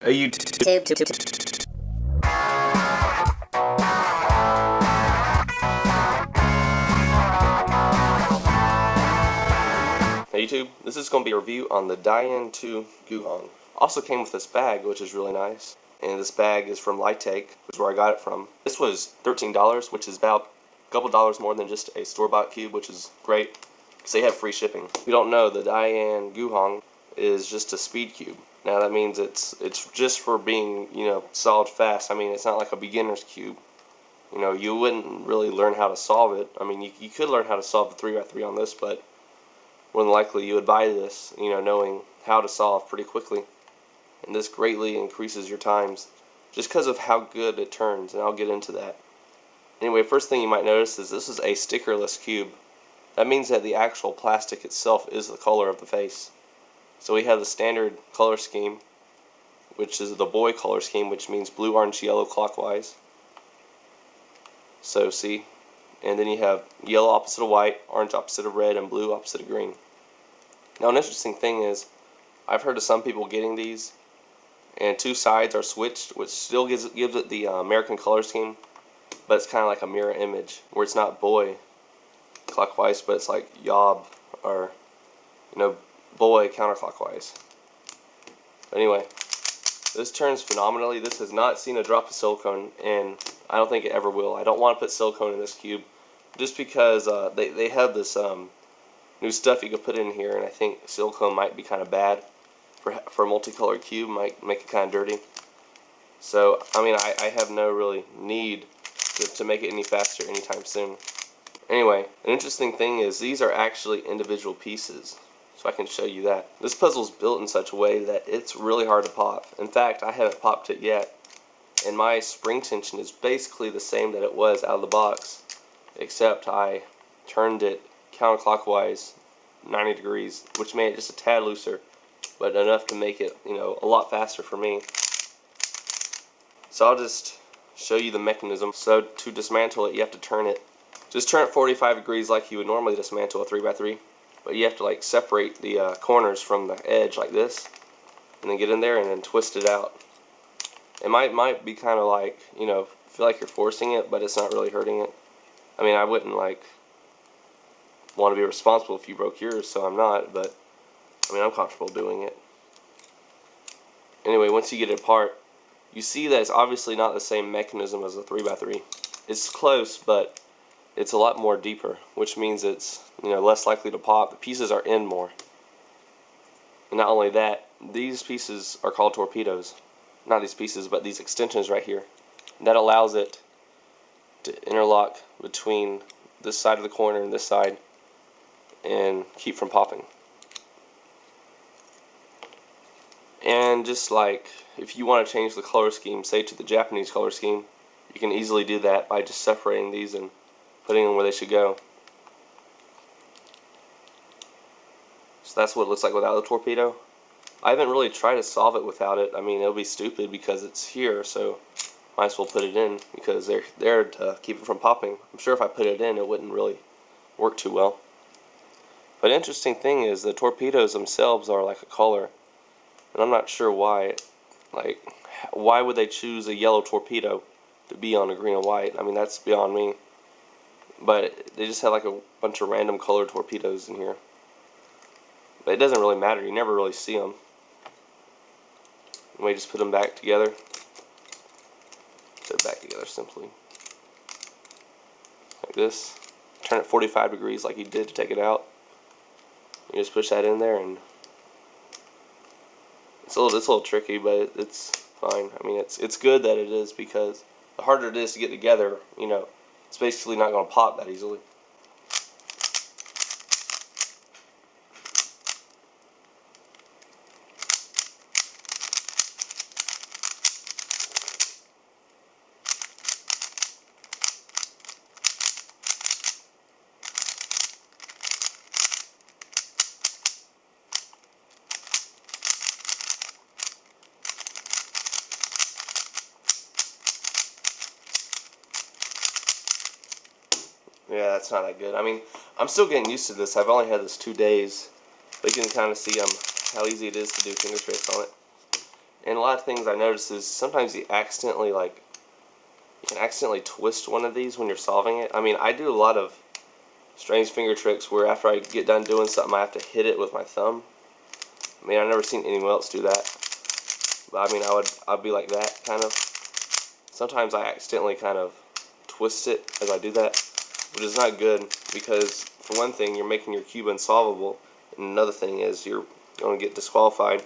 A YouTube. Hey YouTube, this is going to be a review on the Dayan 2 GuHong. Also came with this bag, which is really nice. And this bag is from Take, which is where I got it from. This was $13, which is about a couple dollars more than just a store-bought cube, which is great, because they have free shipping. If you don't know, the Dayan GuHong is just a speed cube. Now that means it's just for being, solid fast. I mean, it's not like a beginner's cube. You wouldn't really learn how to solve it. I mean, you could learn how to solve the 3x3 on this, but more than likely you would buy this, knowing how to solve pretty quickly. And this greatly increases your times just because of how good it turns, and I'll get into that. Anyway, first thing you might notice is this is a stickerless cube. That means that the actual plastic itself is the color of the face. So we have the standard color scheme, which is the boy color scheme, which means blue, orange, yellow clockwise. So see, and then you have yellow opposite of white, orange opposite of red, and blue opposite of green. Now an interesting thing is, I've heard of some people getting these, and two sides are switched, which still gives it the American color scheme, but it's kind of like a mirror image, where it's not boy clockwise, but it's like yob, or, boy counterclockwise. But anyway, this turns phenomenally. This has not seen a drop of silicone, and I don't think it ever will. I don't want to put silicone in this cube, just because they have this new stuff you can put in here, and I think silicone might be kind of bad for a multicolored cube, might make it kind of dirty. So, I mean, I have no really need to make it any faster anytime soon. Anyway, an interesting thing is these are actually individual pieces, so I can show you that. This puzzle is built in such a way that it's really hard to pop. In fact, I haven't popped it yet, and my spring tension is basically the same that it was out of the box, except I turned it counterclockwise 90 degrees, which made it just a tad looser, but enough to make it, a lot faster for me. So I'll just show you the mechanism. So to dismantle it, you have to turn it. Just turn it 45 degrees like you would normally dismantle a 3x3, but you have to separate the corners from the edge like this, and then get in there and then twist it out. It might be kind of feel like you're forcing it, but it's not really hurting it. I mean, I wouldn't want to be responsible if you broke yours, so I'm not, but I mean, I'm comfortable doing it. Anyway, once you get it apart, you see that it's obviously not the same mechanism as a 3x3. It's close, but it's a lot more deeper, which means it's less likely to pop. The pieces are in more. And not only that, these pieces are called torpedoes. Not these pieces, but these extensions right here. That allows it to interlock between this side of the corner and this side and keep from popping. And just if you want to change the color scheme, say to the Japanese color scheme, you can easily do that by just separating these and putting them where they should go. So that's what it looks like without the torpedo. I haven't really tried to solve it without it. I mean, it'll be stupid because it's here, so might as well put it in because they're there to keep it from popping. I'm sure if I put it in, it wouldn't really work too well. But interesting thing is the torpedoes themselves are like a color, and I'm not sure why. Why would they choose a yellow torpedo to be on a green and white? I mean, that's beyond me. But they just have a bunch of random colored torpedoes in here. But it doesn't really matter. You never really see them. And we just put them back together. Put it back together simply. Like this. Turn it 45 degrees like you did to take it out. You just push that in there, and it's a little tricky, but it's fine. I mean, it's good that it is, because the harder it is to get together, it's basically not going to pop that easily. Yeah, that's not that good. I mean, I'm still getting used to this. I've only had this 2 days, but you can kind of see how easy it is to do finger tracks on it. And a lot of things I notice is sometimes you can accidentally twist one of these when you're solving it. I mean, I do a lot of strange finger tricks where after I get done doing something, I have to hit it with my thumb. I mean, I've never seen anyone else do that. But I mean, I'd be like that, kind of. Sometimes I accidentally kind of twist it as I do that, which is not good because, for one thing, you're making your cube unsolvable, and another thing is you're going to get disqualified